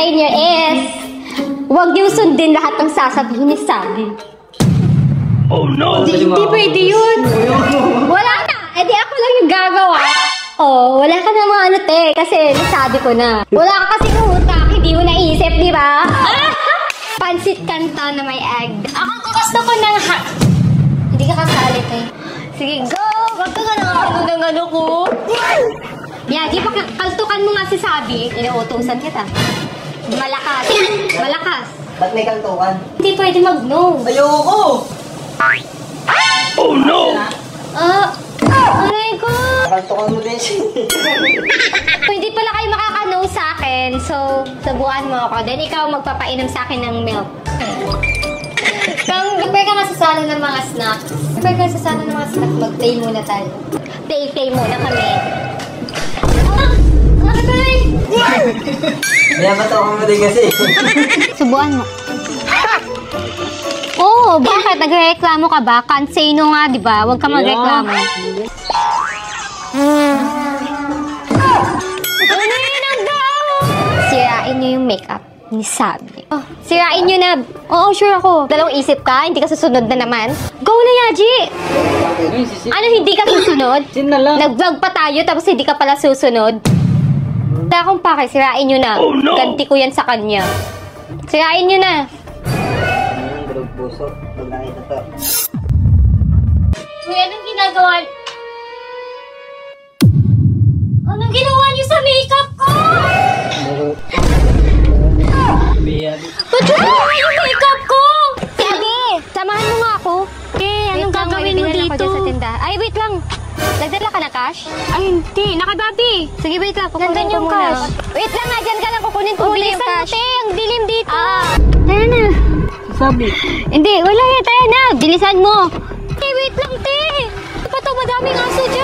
inyo is, huwag niyo sundin lahat ng sasabihin ni Sabi. Oh no! Hindi pwede yun. Wala na. Eh di ako lang yung gagawa. Oh, wala ka namang ano te. Kasi nasabi ko na. Wala ka kasing utak. Hindi mo naisip, di ba? Pansit canton na may egg. Ako gusto ko ng Hindi ka kasalit eh. Sige, go! Wag ka ng ano ko. Yeah, di ba kaltukan mo nga si Sabi? Inuutusan kita. Malakas. Malakas. Ba't may kaltukan? Hindi pwede mag-no. Ayoko! Oh no! Aray ko! Kaltukan mo din siya. Hindi pala kayo makaka-no sa akin. So, subukan mo ako. Then ikaw magpapainom sa akin ng milk. Prepare ka nga sa sala ng mga snacks. Prepare ka sa sala ng mga snacks. Mag-play muna tayo. Play muna kami. Aray! Kaya matawa mo din kasi. Subukan mo. Oh, bakit? Nagreklamo ka ba? Can't say no nga, di ba? Huwag ka magreklamo. Ano yun ang daw? Sirain niyo yung makeup ni Sabi. Oh, sirain niyo na. Oo, sure ako. Dalawang isip ka? Hindi ka susunod na naman? Go na, Yaji! Ano, hindi ka susunod? Nag-vlog pa tayo tapos hindi ka pala susunod? Wala akong pake. Sirain niyo na. Oh, no. Ganti ko yan sa kanya. Sirain niyo na. Puso, pag nakita to. Uy, anong ginagawa? Anong ginawa niyo sa makeup ko? Ba't ginawa yung makeup ko? Sabi, samahan mo nga ako. Okay, anong gagawin mo dito? Ay, wait lang. Nagdala ka na cash? Ay, hindi. Nakababi. Sige, wait lang. Kukunin ko muna. Cash. Wait lang nga, dyan ka lang. Kukunin ko muna yung cash. Ang dilim dito. Ayan na. Sabi. Hindi, wala yan. Tayo na. Bilisan mo. Hey, wait lang, te. Ba't madaming aso dyan?